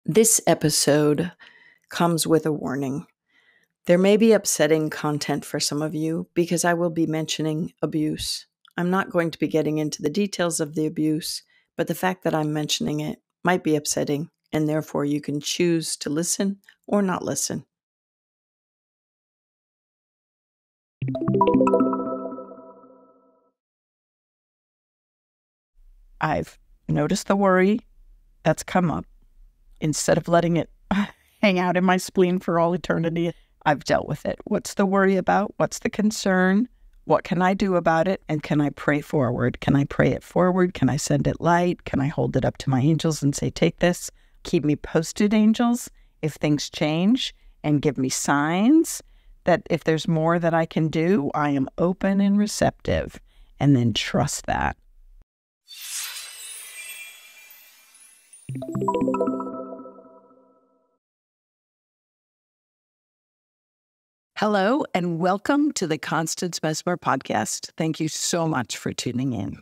This episode comes with a warning. There may be upsetting content for some of you because I will be mentioning abuse. I'm not going to be getting into the details of the abuse, but the fact that I'm mentioning it might be upsetting, and therefore you can choose to listen or not listen. I've noticed the worry that's come up. Instead of letting it hang out in my spleen for all eternity, I've dealt with it. What's the worry about? What's the concern? What can I do about it? And can I pray forward? Can I pray it forward? Can I send it light? Can I hold it up to my angels and say, take this? Keep me posted, angels, if things change, and give me signs that if there's more that I can do, I am open and receptive, and then trust that. Hello, and welcome to the Constance Messmer Podcast. Thank you so much for tuning in.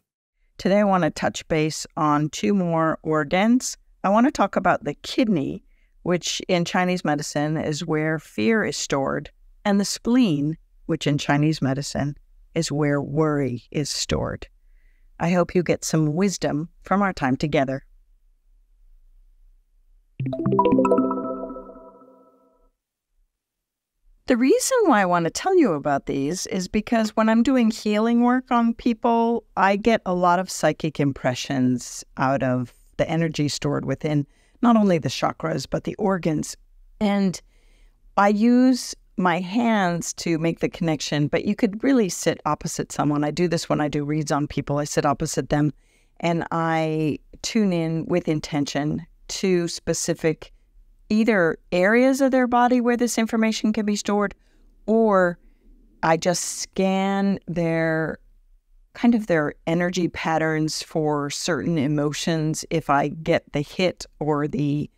Today, I want to touch base on two more organs. I want to talk about the kidney, which in Chinese medicine is where fear is stored, and the spleen, which in Chinese medicine is where worry is stored. I hope you get some wisdom from our time together. The reason why I want to tell you about these is because when I'm doing healing work on people, I get a lot of psychic impressions out of the energy stored within not only the chakras, but the organs. And I use my hands to make the connection, but you could really sit opposite someone. I do this when I do reads on people. I sit opposite them and I tune in with intention to specific either areas of their body where this information can be stored, or I just scan their energy patterns for certain emotions if I get the hit or the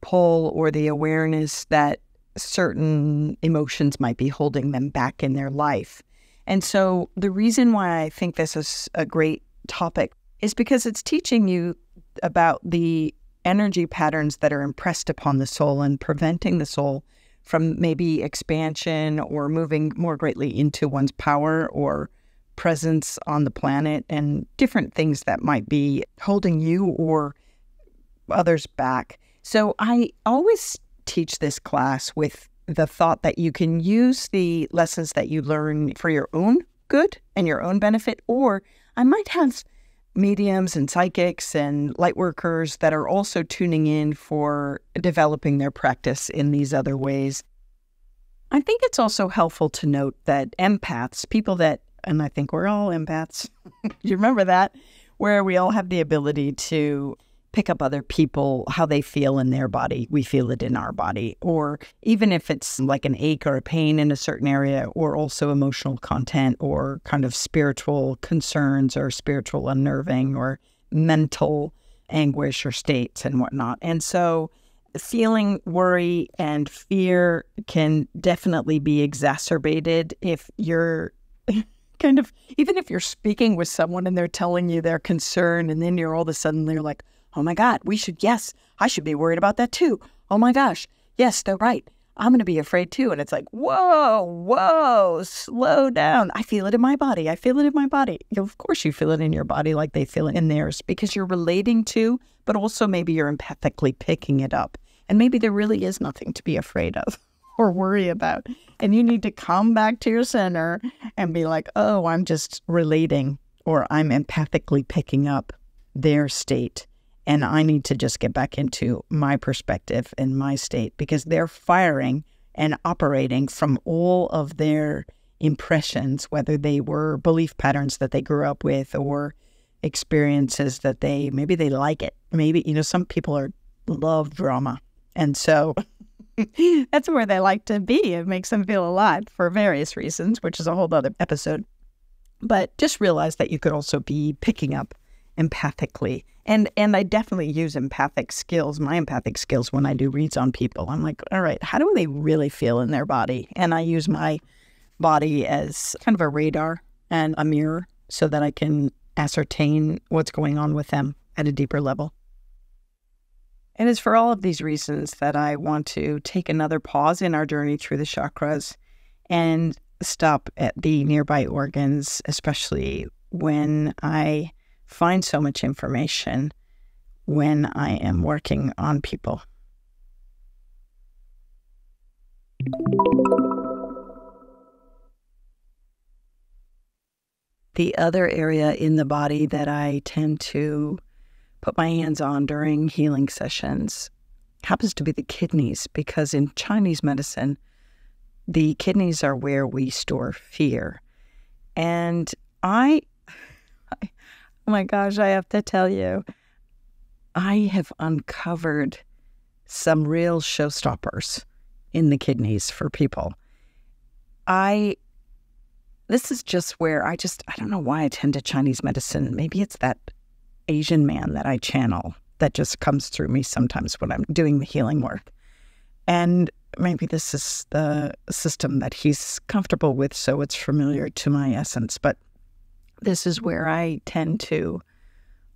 pull or the awareness that certain emotions might be holding them back in their life. And so the reason why I think this is a great topic is because it's teaching you about the energy patterns that are impressed upon the soul and preventing the soul from maybe expansion or moving more greatly into one's power or presence on the planet, and different things that might be holding you or others back. So I always teach this class with the thought that you can use the lessons that you learn for your own good and your own benefit, or I might have mediums and psychics and light workers that are also tuning in for developing their practice in these other ways. I think it's also helpful to note that empaths, people that, and I think we're all empaths, you remember that, where we all have the ability to pick up other people, how they feel in their body. We feel it in our body. Or even if it's like an ache or a pain in a certain area, or also emotional content or kind of spiritual concerns or spiritual unnerving or mental anguish or states and whatnot. And so feeling worry and fear can definitely be exacerbated if you're even if you're speaking with someone and they're telling you their concern, and then you're all of a sudden they're like, oh my God, I should be worried about that too. Oh my gosh, yes, they're right. I'm going to be afraid too. And it's like, whoa, slow down. I feel it in my body. Of course you feel it in your body like they feel it in theirs, because you're relating to, but also maybe you're empathically picking it up. And maybe there really is nothing to be afraid of or worry about. And you need to come back to your center and be like, oh, I'm just relating, or I'm empathically picking up their state. And I need to just get back into my perspective and my state, because they're firing and operating from all of their impressions, whether they were belief patterns that they grew up with or experiences that maybe they like it. Maybe, some people love drama. And so that's where they like to be. It makes them feel alive for various reasons, which is a whole other episode. But just realize that you could also be picking up empathically. And I definitely use my empathic skills, when I do reads on people. I'm like, all right, how do they really feel in their body? And I use my body as kind of a radar and a mirror so that I can ascertain what's going on with them at a deeper level. And it's for all of these reasons that I want to take another pause in our journey through the chakras and stop at the nearby organs, especially when I find so much information when I am working on people. The other area in the body that I tend to put my hands on during healing sessions happens to be the kidneys, because in Chinese medicine, the kidneys are where we store fear. And oh my gosh, I have to tell you, I have uncovered some real showstoppers in the kidneys for people. This is just where I don't know why I tend to Chinese medicine. Maybe it's that Asian man that I channel that just comes through me sometimes when I'm doing the healing work. And maybe this is the system that he's comfortable with, so it's familiar to my essence. But this is where I tend to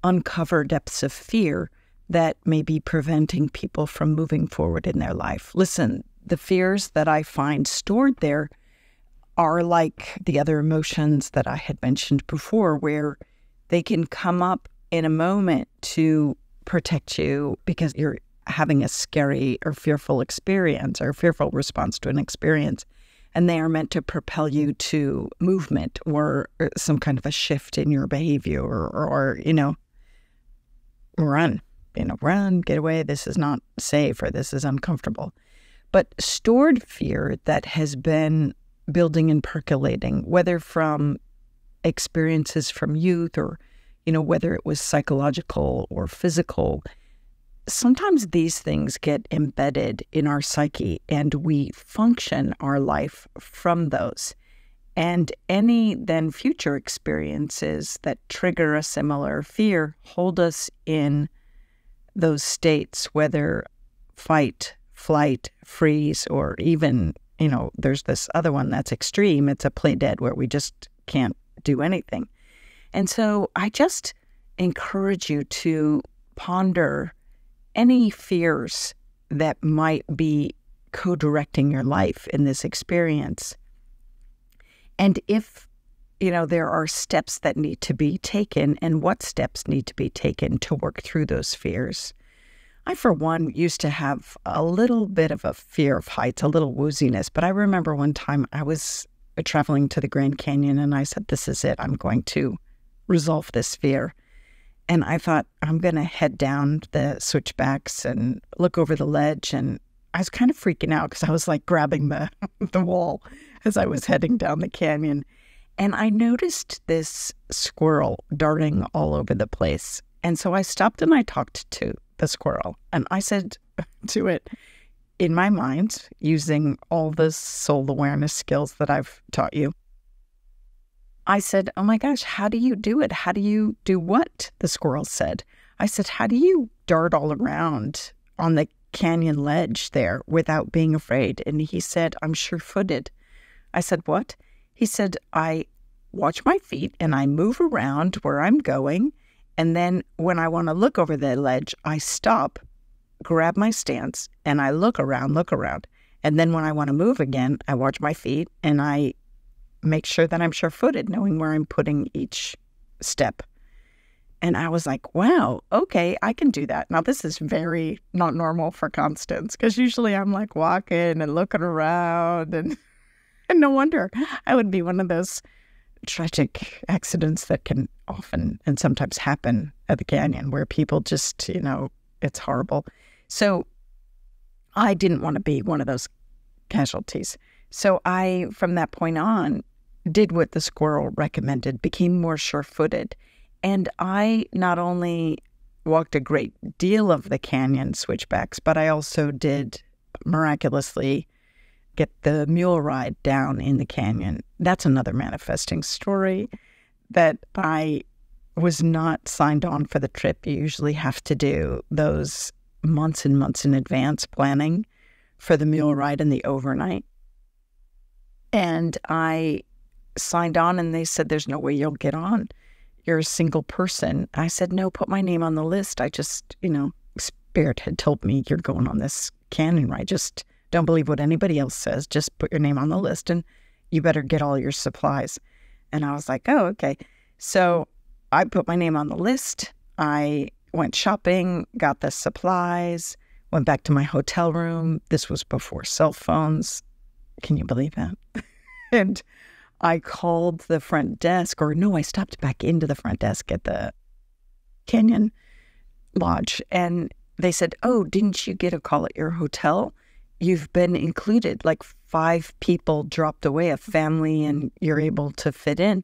uncover depths of fear that may be preventing people from moving forward in their life. Listen, the fears that I find stored there are like the other emotions that I had mentioned before, where they can come up in a moment to protect you because you're having a scary or fearful experience or fearful response to an experience. And they are meant to propel you to movement or some kind of a shift in your behavior or run, get away. This is not safe or this is uncomfortable. But stored fear that has been building and percolating, whether from experiences from youth or, whether it was psychological or physical, sometimes these things get embedded in our psyche and we function our life from those. And any then future experiences that trigger a similar fear hold us in those states, whether fight, flight, freeze, or even, there's this other one that's extreme. It's a play dead where we just can't do anything. And so I just encourage you to ponder any fears that might be co-directing your life in this experience. And if, there are steps that need to be taken and what steps need to be taken to work through those fears. I, for one, used to have a little bit of a fear of heights, a little wooziness. But I remember one time I was traveling to the Grand Canyon and I said, this is it. I'm going to resolve this fear. And I thought, I'm going to head down the switchbacks and look over the ledge. And I was kind of freaking out because I was like grabbing the wall as I was heading down the canyon. And I noticed this squirrel darting all over the place. And so I stopped and I talked to the squirrel. And I said to it, in my mind, using all the soul awareness skills that I've taught you, I said, oh my gosh, how do you do it? How do you do what? The squirrel said. I said, how do you dart all around on the canyon ledge there without being afraid? And he said, I'm sure-footed. I said, what? He said, I watch my feet and I move around where I'm going. And then when I want to look over the ledge, I stop, grab my stance, and I look around. And then when I want to move again, I watch my feet and I make sure that I'm sure-footed, knowing where I'm putting each step. And I was like, wow, okay, I can do that. Now, this is very not normal for Constance, because usually I'm like walking and looking around, and no wonder I would be one of those tragic accidents that can often and sometimes happen at the canyon where people just, it's horrible. So I didn't want to be one of those casualties. So I, from that point on, did what the squirrel recommended, became more sure-footed. And I not only walked a great deal of the canyon switchbacks, but I also did miraculously get the mule ride down in the canyon. That's another manifesting story that I was not signed on for the trip. You usually have to do those months and months in advance planning for the mule ride and the overnight. And I signed on and they said, there's no way you'll get on. You're a single person. I said, no, put my name on the list. I just, Spirit had told me, you're going on this canyon ride. Just don't believe what anybody else says. Just put your name on the list and you better get all your supplies. And I was like, oh, okay. So I put my name on the list. I went shopping, got the supplies, went back to my hotel room. This was before cell phones. Can you believe that? And I called the front desk, or no, I stopped back into the front desk at the Canyon Lodge. And they said, oh, didn't you get a call at your hotel? You've been included, like 5 people dropped away, a family, and you're able to fit in.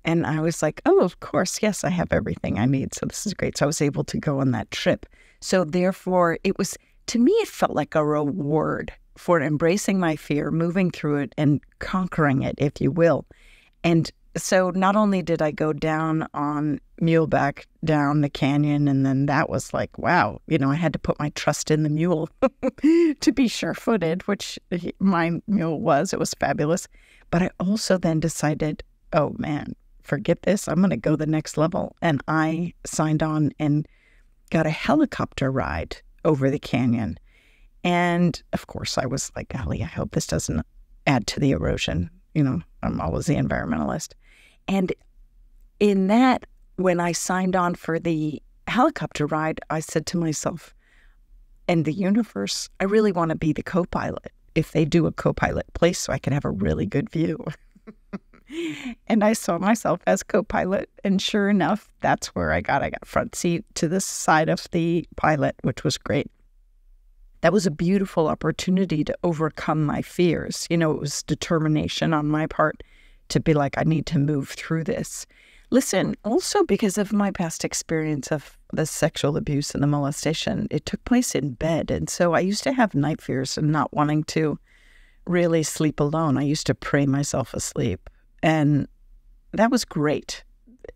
And I was like, oh, of course, yes, I have everything I need. So this is great. So I was able to go on that trip. So therefore, it was, to me, it felt like a reward for embracing my fear, moving through it and conquering it, if you will. And so not only did I go down on muleback down the canyon, and then that was like, wow, I had to put my trust in the mule to be sure-footed, which my mule was. It was fabulous. But I also then decided, oh, man, forget this. I'm going to go the next level. And I signed on and got a helicopter ride over the canyon. And of course, I was like, golly, I hope this doesn't add to the erosion. I'm always the environmentalist. And in that, when I signed on for the helicopter ride, I said to myself, and the universe, I really want to be the co-pilot. If they do a co-pilot place so I can have a really good view. And I saw myself as co-pilot, and sure enough, that's where I got front seat to the side of the pilot, which was great. That was a beautiful opportunity to overcome my fears. It was determination on my part to be like, I need to move through this. Listen, also because of my past experience of the sexual abuse and the molestation, it took place in bed. And so I used to have night fears and not wanting to really sleep alone. I used to pray myself asleep. And that was great.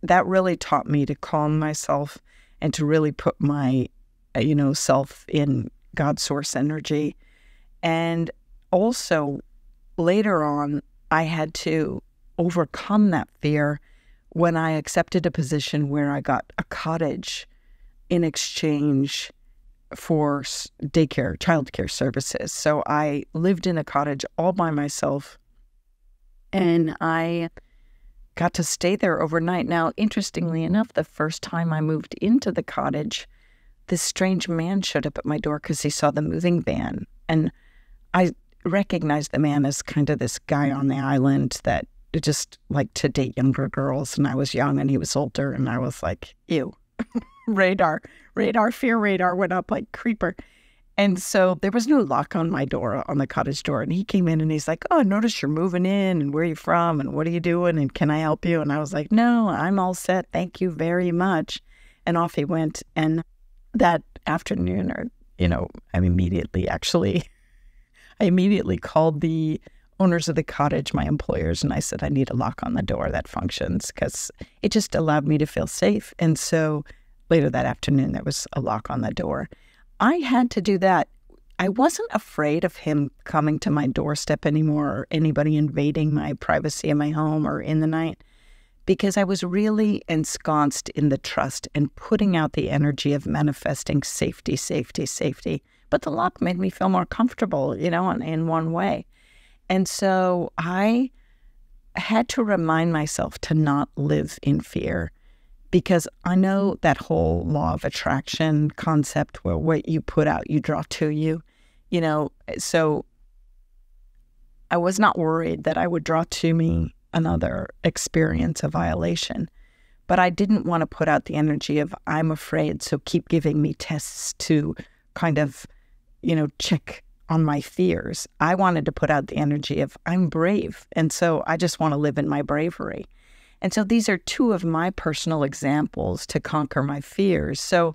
That really taught me to calm myself and to really put my, self in God's source energy. And also later on, I had to overcome that fear when I accepted a position where I got a cottage in exchange for daycare, childcare services. So I lived in a cottage all by myself, and I got to stay there overnight. Now, interestingly enough, the first time I moved into the cottage, this strange man showed up at my door because he saw the moving van. And I recognized the man as kind of this guy on the island that just liked to date younger girls. And I was young and he was older. And I was like, ew, fear radar went up like creeper. And so there was no lock on my door, on the cottage door. And he came in and he's like, oh, I noticed you're moving in, and where are you from, and what are you doing, and can I help you? And I was like, no, I'm all set. Thank you very much. And off he went. And that afternoon, I immediately called the owners of the cottage, my employers, and I said, I need a lock on the door that functions, because it just allowed me to feel safe. And so later that afternoon, there was a lock on the door. I had to do that. I wasn't afraid of him coming to my doorstep anymore, or anybody invading my privacy in my home or in the night, because I was really ensconced in the trust and putting out the energy of manifesting safety, safety, safety. But the lock made me feel more comfortable, in one way. And so I had to remind myself to not live in fear, because I know that whole law of attraction concept where what you put out, you draw to you, so I was not worried that I would draw to me another experience of violation. But I didn't want to put out the energy of, I'm afraid, so keep giving me tests to kind of, check on my fears. I wanted to put out the energy of, I'm brave, and so I just want to live in my bravery. And so these are 2 of my personal examples to conquer my fears. So,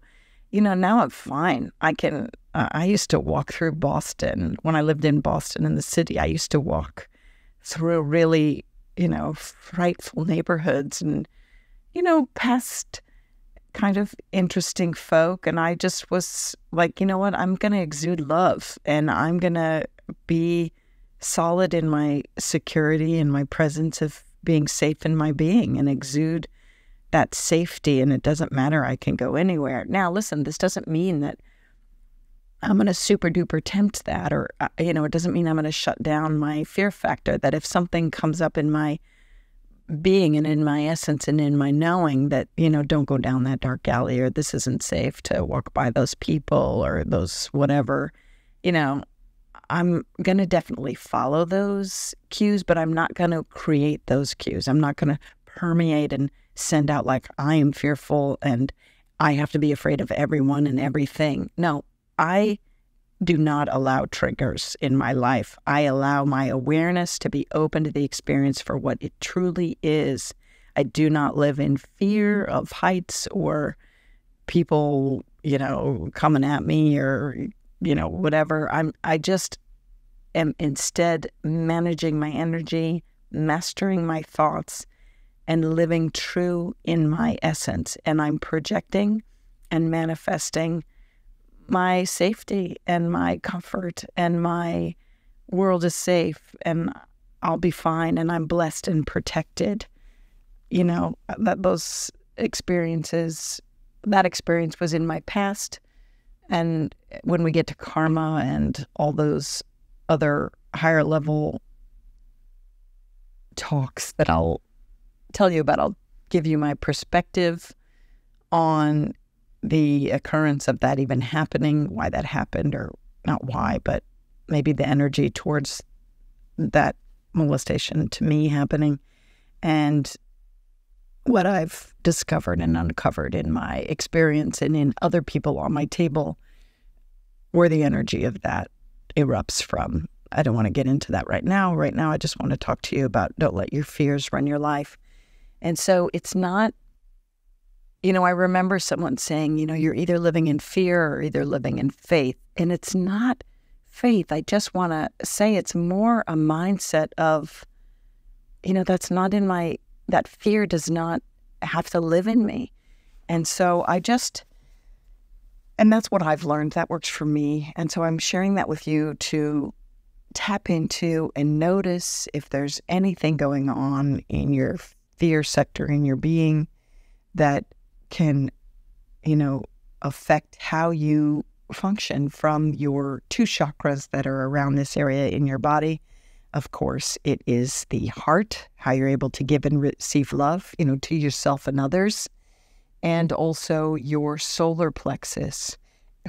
now I'm fine. I used to walk through Boston. When I lived in Boston in the city, I used to walk through really, frightful neighborhoods and, past kind of interesting folk. And I just was like, you know what, I'm going to exude love, and I'm going to be solid in my security and my presence of being safe in my being, and exude that safety. And it doesn't matter, I can go anywhere. Now, listen, this doesn't mean that I'm going to super duper tempt that, or, it doesn't mean I'm going to shut down my fear factor, that if something comes up in my being and in my essence and in my knowing that, don't go down that dark alley, or this isn't safe to walk by those people or those whatever, I'm going to definitely follow those cues, but I'm not going to create those cues. I'm not going to permeate and send out like I am fearful and I have to be afraid of everyone and everything. No, I do not allow triggers in my life. I allow my awareness to be open to the experience for what it truly is. I do not live in fear of heights or people, coming at me or, whatever. I just am instead managing my energy, mastering my thoughts, and living true in my essence. And I'm projecting and manifesting my safety and my comfort, and my world is safe and I'll be fine and I'm blessed and protected. That experience was in my past. And when we get to karma and all those other higher level talks that I'll tell you about, I'll give you my perspective on the occurrence of that even happening, why that happened, or not why, but maybe the energy towards that molestation to me happening, and what I've discovered and uncovered in my experience and in other people on my table, where the energy of that erupts from. I don't want to get into that right now. Right now, I just want to talk to you about don't let your fears run your life. And so it's not, I remember someone saying, you're either living in fear or either living in faith. And it's not faith. I just want to say it's more a mindset of, that's not in that fear does not have to live in me. And so and that's what I've learned. That works for me. And so I'm sharing that with you to tap into and notice if there's anything going on in your fear sector in your being that can, affect how you function from your 2 chakras that are around this area in your body. Of course, it is the heart, how you're able to give and receive love, to yourself and others. And also your solar plexus,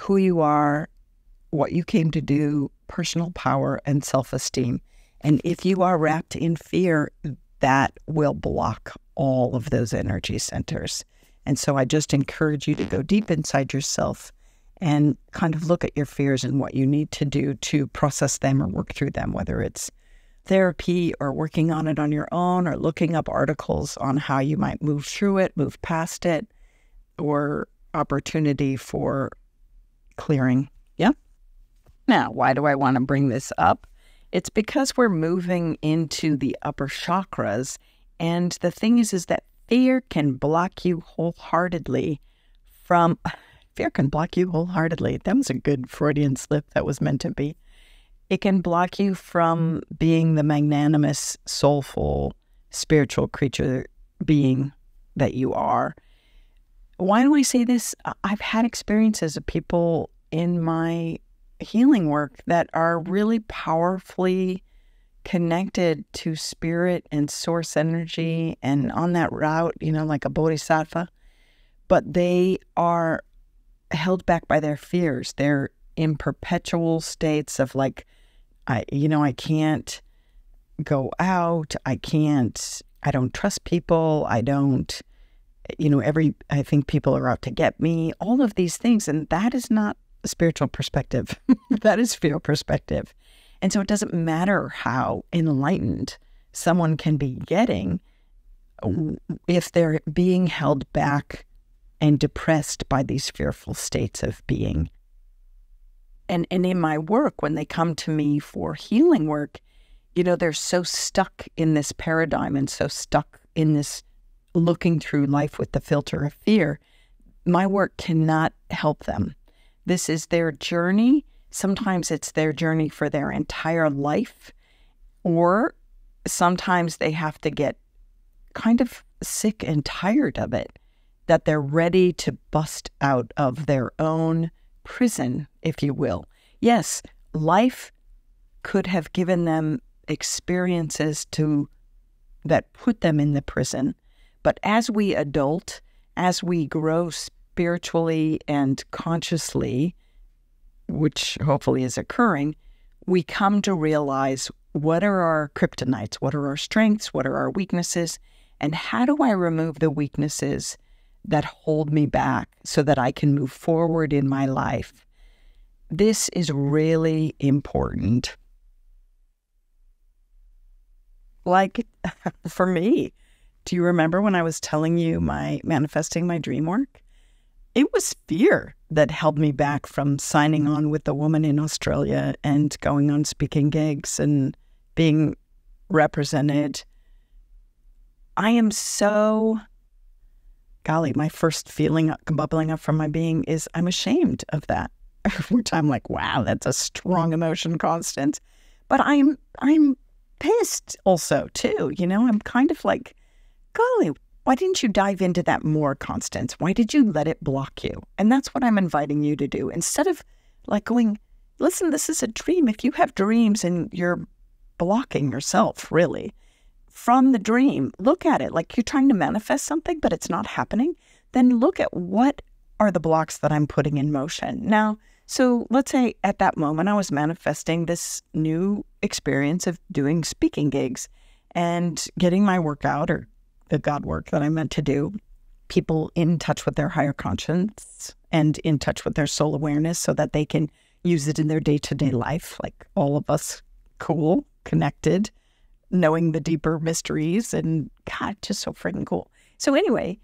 who you are, what you came to do, personal power and self-esteem. And if you are wrapped in fear, that will block all of those energy centers. And so I just encourage you to go deep inside yourself and kind of look at your fears and what you need to do to process them or work through them, whether it's therapy or working on it on your own or looking up articles on how you might move through it, move past it, or opportunity for clearing. Yeah. Now, why do I want to bring this up? It's because we're moving into the upper chakras. And the thing is that fear can block you wholeheartedly from... Fear can block you wholeheartedly. That was a good Freudian slip that was meant to be. It can block you from being the magnanimous, soulful, spiritual creature being that you are. Why do I say this? I've had experiences of people in my healing work that are really powerfully connected to spirit and source energy and on that route, like a bodhisattva, but they are held back by their fears. They're in perpetual states of like, I can't go out. I don't trust people. I think people are out to get me, all of these things. And that is not a spiritual perspective. That is fear perspective. And so it doesn't matter how enlightened someone can be getting if they're being held back and depressed by these fearful states of being. And in my work, when they come to me for healing work, they're so stuck in this paradigm and so stuck in this looking through life with the filter of fear. My work cannot help them. This is their journey. Sometimes it's their journey for their entire life, or sometimes they have to get kind of sick and tired of it, that they're ready to bust out of their own prison, if you will. Yes, life could have given them experiences that put them in the prison. But as we adult, as we grow spiritually and consciously, which hopefully is occurring, we come to realize what are our kryptonites, what are our strengths, what are our weaknesses, and how do I remove the weaknesses that hold me back so that I can move forward in my life. This is really important. Like for me, do you remember when I was telling you manifesting my dream work? It was fear that held me back from signing on with the woman in Australia and going on speaking gigs and being represented. I am so, golly, my first feeling bubbling up from my being is I'm ashamed of that, which I'm like, wow, that's a strong emotion, Constance. But I'm pissed also too, I'm kind of like, golly, why didn't you dive into that more, Constance? Why did you let it block you? And that's what I'm inviting you to do. Instead of like going, listen, this is a dream. If you have dreams and you're blocking yourself, really, from the dream, look at it like you're trying to manifest something, but it's not happening. Then look at what are the blocks that I'm putting in motion. Now, so let's say at that moment I was manifesting this new experience of doing speaking gigs and getting my work out, or the God work that I meant to do, people in touch with their higher conscience and in touch with their soul awareness so that they can use it in their day-to-day life, like all of us, cool, connected, knowing the deeper mysteries, and God, just so freaking cool. So anyway,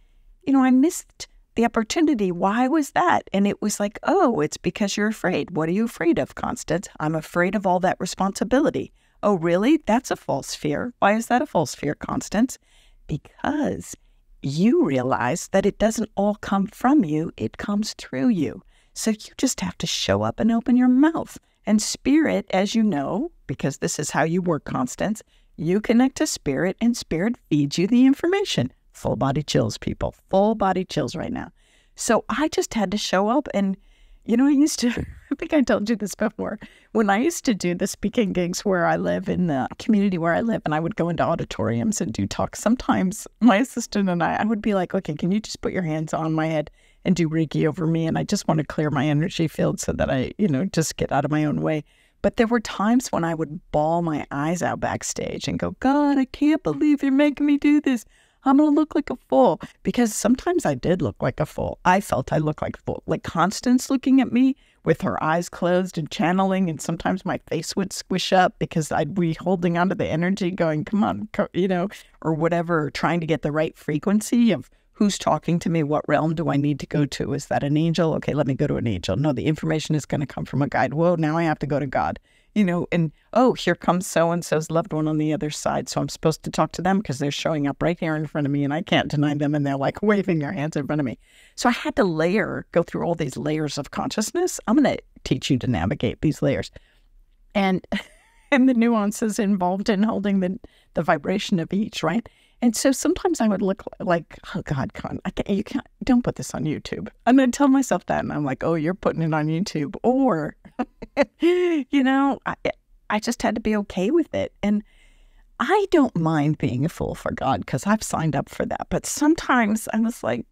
I missed the opportunity. Why was that? And it was like, oh, it's because you're afraid. What are you afraid of, Constance? I'm afraid of all that responsibility. Oh, really? That's a false fear. Why is that a false fear, Constance? Because you realize that it doesn't all come from you, it comes through you. So you just have to show up and open your mouth. And spirit, as you know, because this is how you work, Constance, you connect to spirit and spirit feeds you the information. Full body chills, people. Full body chills right now. So I just had to show up. And, I think I told you this before, when I used to do the speaking gigs where I live, in the community where I live, and I would go into auditoriums and do talks, sometimes my assistant and I would be like, okay, can you just put your hands on my head and do Reiki over me? And I just want to clear my energy field so that I, just get out of my own way. But there were times when I would bawl my eyes out backstage and go, God, I can't believe you're making me do this. I'm going to look like a fool. Because sometimes I did look like a fool. I felt I looked like a fool. Like Constance looking at me with her eyes closed and channeling. And sometimes my face would squish up because I'd be holding onto the energy going, come on, or whatever, trying to get the right frequency of who's talking to me. What realm do I need to go to? Is that an angel? Okay, let me go to an angel. No, the information is going to come from a guide. Whoa, now I have to go to God. And oh, here comes so-and-so's loved one on the other side. So I'm supposed to talk to them because they're showing up right here in front of me and I can't deny them. And they're like waving their hands in front of me. So I had to go through all these layers of consciousness. I'm going to teach you to navigate these layers. And the nuances involved in holding the vibration of each, right? And so sometimes I would look like, oh God, don't put this on YouTube. And I'd tell myself that, and I'm like, oh, you're putting it on YouTube. Or, I just had to be okay with it. And I don't mind being a fool for God because I've signed up for that. But sometimes I was like,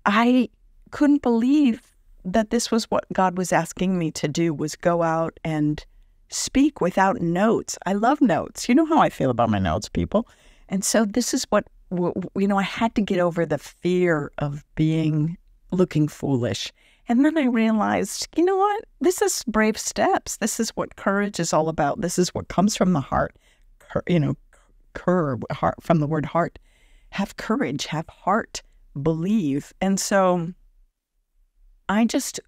I couldn't believe that this was what God was asking me to do, was go out and speak without notes. I love notes. You know how I feel about my notes, people. And so this is what, I had to get over the fear of looking foolish. And then I realized, you know what? This is brave steps. This is what courage is all about. This is what comes from the heart, heart, from the word heart. Have courage, have heart, believe. And so I just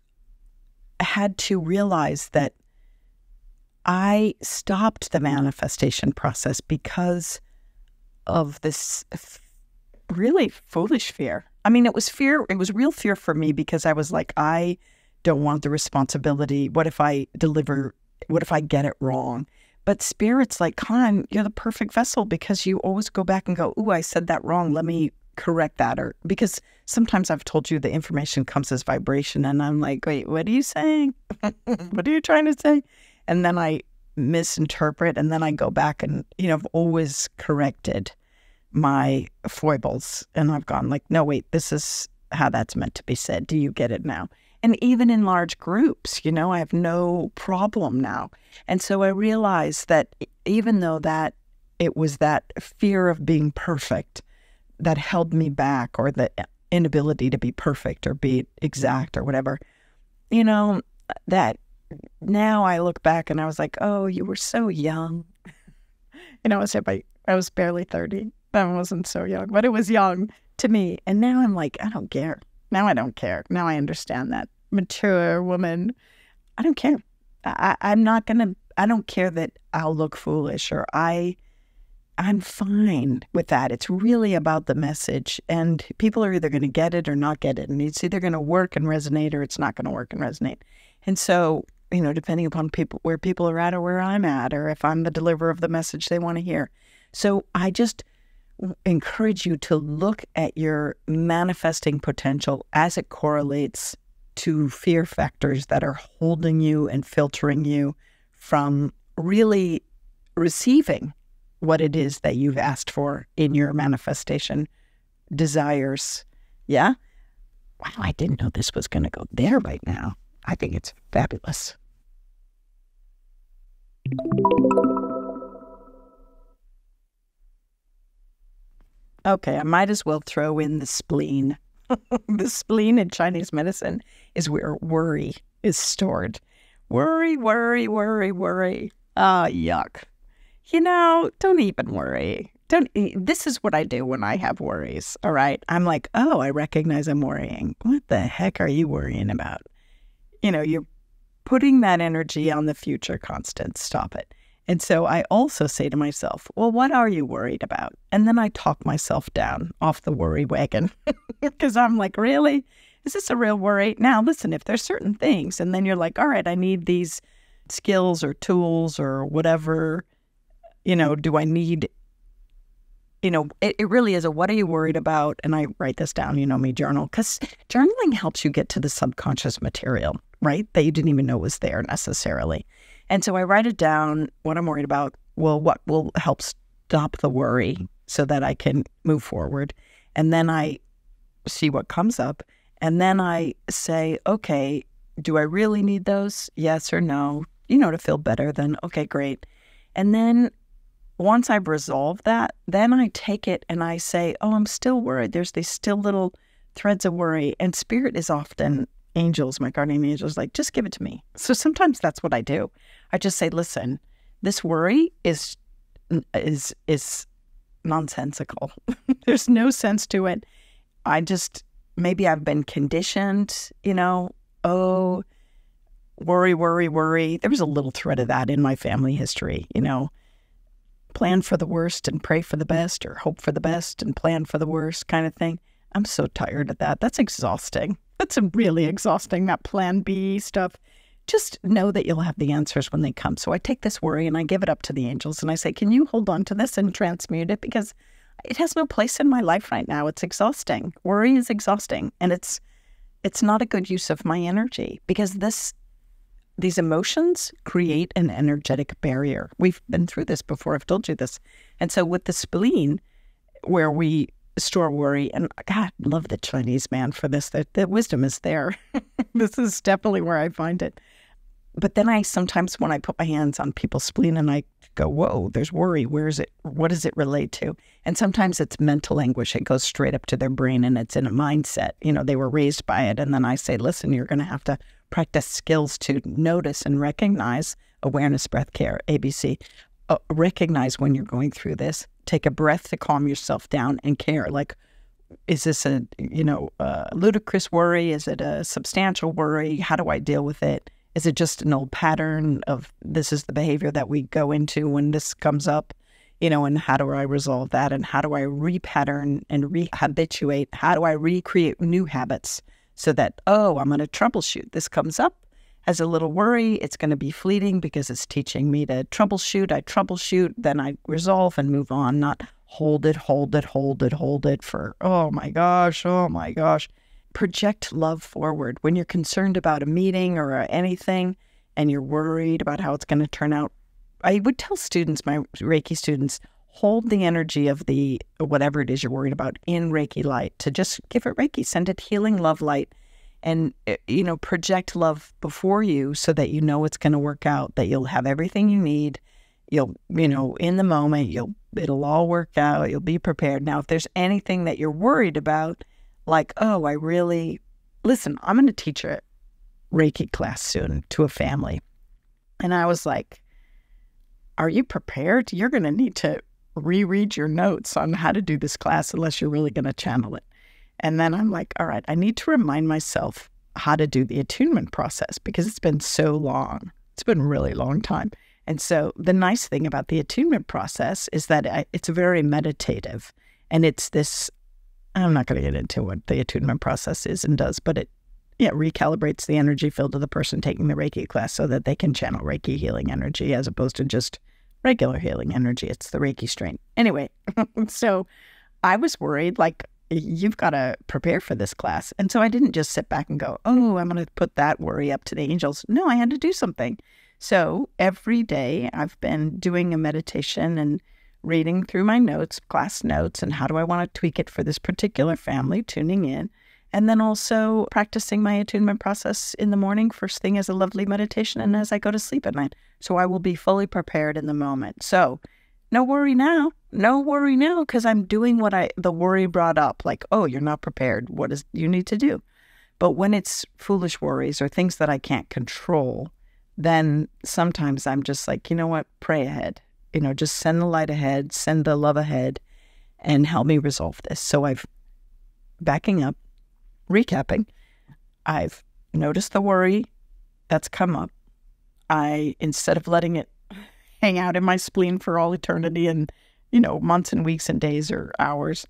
had to realize that I stopped the manifestation process because of this really foolish fear. I mean, it was fear. It was real fear for me because I was like, I don't want the responsibility. What if I get it wrong? But Spirit's like, Con, you're the perfect vessel because you always go back and go, ooh, I said that wrong. Let me correct that, or because sometimes I've told you the information comes as vibration and I'm like, wait, what are you saying? What are you trying to say? And then I misinterpret, and then I go back and, I've always corrected my foibles, and I've gone like, no, wait, this is how that's meant to be said. Do you get it now? And even in large groups, I have no problem now. And so I realized that even though that it was that fear of being perfect that held me back, or the inability to be perfect or be exact or whatever, that now I look back and I was like, oh, you were so young. I was barely 30. I wasn't so young, but it was young to me. And now I'm like, I don't care. Now I don't care. Now I understand that. Mature woman, I don't care. I don't care that I'll look foolish, or I'm fine with that. It's really about the message, and people are either going to get it or not get it. And it's either going to work and resonate, or it's not going to work and resonate. And so, depending upon where people are at, or where I'm at, or if I'm the deliverer of the message they want to hear. So I just encourage you to look at your manifesting potential as it correlates to fear factors that are holding you and filtering you from really receiving what it is that you've asked for in your manifestation desires. Yeah? Wow, I didn't know this was going to go there right now. I think it's fabulous. Okay, I might as well throw in the spleen. The spleen in Chinese medicine is where worry is stored. Worry, worry, worry, worry. Ah, yuck. Don't even worry. This is what I do when I have worries, all right? I'm like, oh, I recognize I'm worrying. What the heck are you worrying about? You're putting that energy on the future, Constance. Stop it. And so I also say to myself, well, what are you worried about? And then I talk myself down off the worry wagon because I'm like, really? Is this a real worry? Now, listen, if there's certain things, and then you're like, all right, I need these skills or tools or whatever, do I need, it really is a, what are you worried about? And I write this down, me journal, because journaling helps you get to the subconscious material, right? That you didn't even know was there necessarily. And so I write it down, what I'm worried about. Well, what will help stop the worry so that I can move forward? And then I see what comes up. And then I say, okay, do I really need those? Yes or no? To feel better, then okay, great. And then once I've resolved that, then I take it and I say, oh, I'm still worried. There's these still little threads of worry. And spirit is often, angels, my guardian angels, like, just give it to me. So sometimes that's what I do. I just say, listen, this worry is nonsensical. There's no sense to it. Maybe I've been conditioned, oh, worry, worry, worry. There was a little thread of that in my family history, plan for the worst and pray for the best, or hope for the best and plan for the worst kind of thing. I'm so tired of that. That's exhausting. That's really exhausting, that plan B stuff. Just know that you'll have the answers when they come. So I take this worry and I give it up to the angels and I say, can you hold on to this and transmute it? Because it has no place in my life right now. It's exhausting. Worry is exhausting. And it's not a good use of my energy, because these emotions create an energetic barrier. We've been through this before. I've told you this. And so with the spleen, where we store worry, and God, love the Chinese man for this. The wisdom is there. This is definitely where I find it. But then sometimes when I put my hands on people's spleen and I go, whoa, there's worry. Where is it? What does it relate to? And sometimes it's mental anguish. It goes straight up to their brain and it's in a mindset. They were raised by it. And then I say, listen, you're going to have to practice skills to notice and recognize awareness, breath, care, ABC. Recognize when you're going through this. Take a breath to calm yourself down and care. Like, is this a ludicrous worry? Is it a substantial worry? How do I deal with it? Is it just an old pattern of this is the behavior that we go into when this comes up? And how do I resolve that? And how do I repattern and rehabituate? How do I recreate new habits so that, I'm going to troubleshoot. This comes up as a little worry. It's going to be fleeting because it's teaching me to troubleshoot. I troubleshoot, then I resolve and move on, not hold it for, oh my gosh. Project love forward. When you're concerned about a meeting or anything and you're worried about how it's going to turn out, I would tell students, my Reiki students, hold the energy of the whatever it is you're worried about in Reiki light, to just give it Reiki, send it healing love light, and, project love before you so that you know it's going to work out, that you'll have everything you need. You'll, in the moment, it'll all work out. You'll be prepared. Now, if there's anything that you're worried about, like, oh, listen, I'm going to teach a Reiki class soon to a family. And I was like, are you prepared? You're going to need to reread your notes on how to do this class unless you're really going to channel it. And then I'm like, all right, I need to remind myself how to do the attunement process because it's been so long. It's been a really long time. And so the nice thing about the attunement process is that it's very meditative. And it's this, I'm not going to get into what the attunement process is and does, but it recalibrates the energy field of the person taking the Reiki class so that they can channel Reiki healing energy as opposed to just regular healing energy. It's the Reiki strain. Anyway, so I was worried, like, you've got to prepare for this class. And so I didn't just sit back and go, oh, I'm going to put that worry up to the angels. No, I had to do something. So every day I've been doing a meditation and reading through my notes, class notes, and how do I want to tweak it for this particular family, tuning in. And then also practicing my attunement process in the morning, first thing as a lovely meditation, and as I go to sleep at night. So I will be fully prepared in the moment. So no worry now, because I'm doing what the worry brought up, like, oh, you're not prepared. What is you need to do? But when it's foolish worries or things that I can't control, then sometimes I'm just like, you know what, pray ahead. Just send the light ahead, send the love ahead, and help me resolve this. So backing up, recapping, I've noticed the worry that's come up. Instead of letting it hang out in my spleen for all eternity and, months and weeks and days or hours,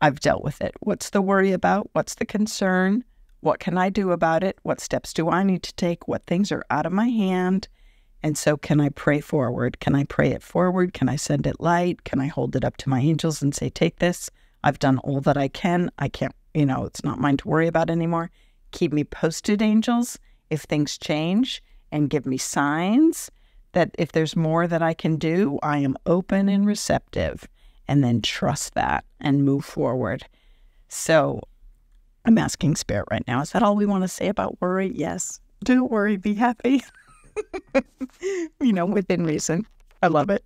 I've dealt with it. What's the worry about? What's the concern? What can I do about it? What steps do I need to take? What things are out of my hand? And so can I pray forward? Can I pray it forward? Can I send it light? Can I hold it up to my angels and say, take this? I've done all that I can. I can't, it's not mine to worry about anymore. Keep me posted, angels, if things change, and give me signs that if there's more that I can do, I am open and receptive, and then trust that and move forward. So I'm asking Spirit right now, is that all we want to say about worry? Yes. Don't worry, be happy. Within reason. I love it.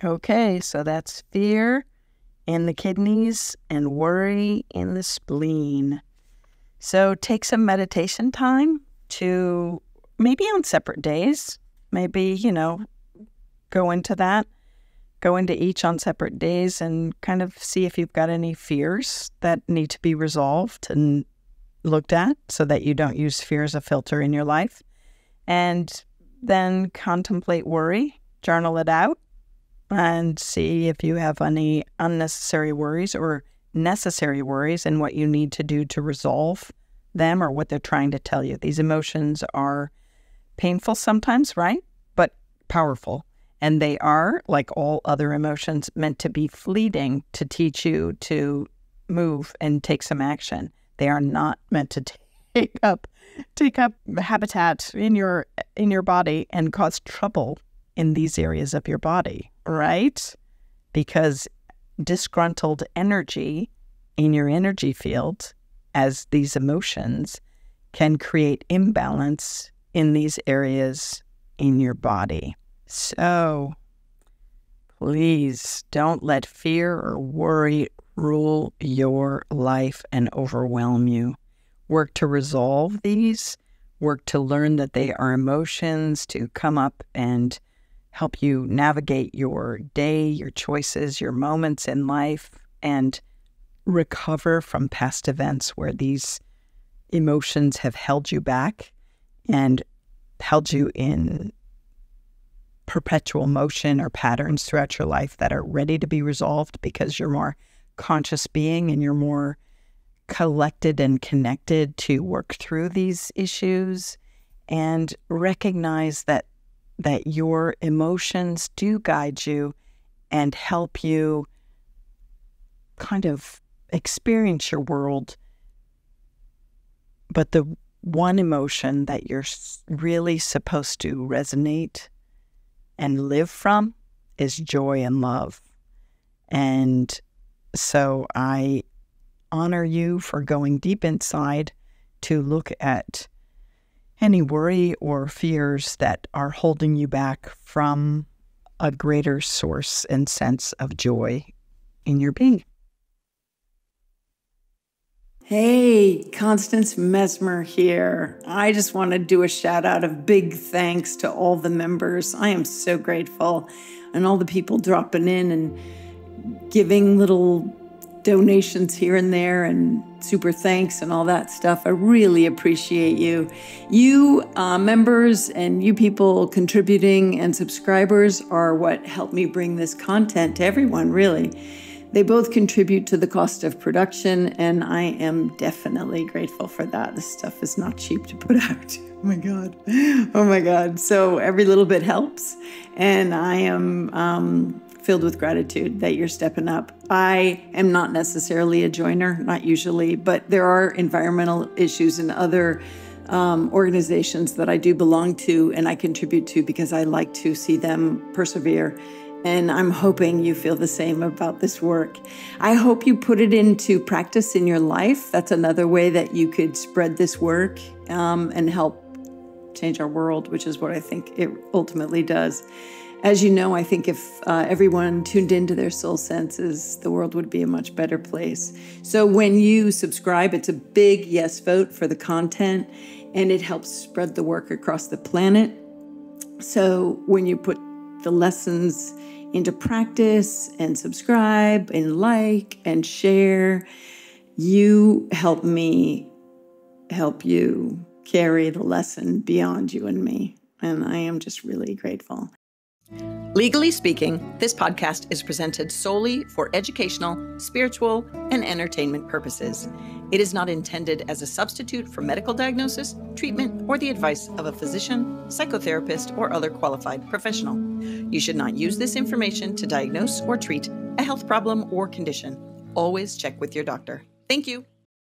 Okay, so that's fear in the kidneys and worry in the spleen. So take some meditation time to maybe on separate days, maybe, go into that, go into each on separate days and kind of see if you've got any fears that need to be resolved and looked at so that you don't use fear as a filter in your life. And then contemplate worry, journal it out, and see if you have any unnecessary worries or necessary worries and what you need to do to resolve them or what they're trying to tell you. These emotions are painful sometimes, right? But powerful. And they are, like all other emotions, meant to be fleeting to teach you to move and take some action. They are not meant to take up habitat in your body and cause trouble in these areas of your body, right? Because disgruntled energy in your energy field, as these emotions, can create imbalance in these areas in your body. So please don't let fear or worry rule your life and overwhelm you. Work to resolve these. Work to learn that they are emotions to come up and help you navigate your day, your choices, your moments in life, and recover from past events where these emotions have held you back and held you in perpetual motion or patterns throughout your life that are ready to be resolved because you're more conscious being and you're more collected and connected to work through these issues and recognize that your emotions do guide you and help you kind of experience your world. But the one emotion that you're really supposed to resonate and live from is joy and love. And so I honor you for going deep inside to look at any worry or fears that are holding you back from a greater source and sense of joy in your being. Hey, Constance Messmer here. I just want to do a shout out of big thanks to all the members. I am so grateful. And all the people dropping in and giving little donations here and there and super thanks and all that stuff. I really appreciate you. You members and you people contributing and subscribers are what helped me bring this content to everyone, really. They both contribute to the cost of production, and I am definitely grateful for that. This stuff is not cheap to put out. Oh my God. Oh my God. So every little bit helps, and I am filled with gratitude that you're stepping up. I am not necessarily a joiner, not usually, but there are environmental issues in other organizations that I do belong to and I contribute to because I like to see them persevere. And I'm hoping you feel the same about this work. I hope you put it into practice in your life. That's another way that you could spread this work and help change our world, which is what I think it ultimately does. As you know, I think if everyone tuned into their soul senses, the world would be a much better place. So when you subscribe, it's a big yes vote for the content, and it helps spread the work across the planet. So when you put the lessons into practice and subscribe and like and share, you help me help you carry the lesson beyond you and me. And I am just really grateful. Legally speaking, this podcast is presented solely for educational, spiritual, and entertainment purposes. It is not intended as a substitute for medical diagnosis, treatment, or the advice of a physician, psychotherapist, or other qualified professional. You should not use this information to diagnose or treat a health problem or condition. Always check with your doctor. Thank you.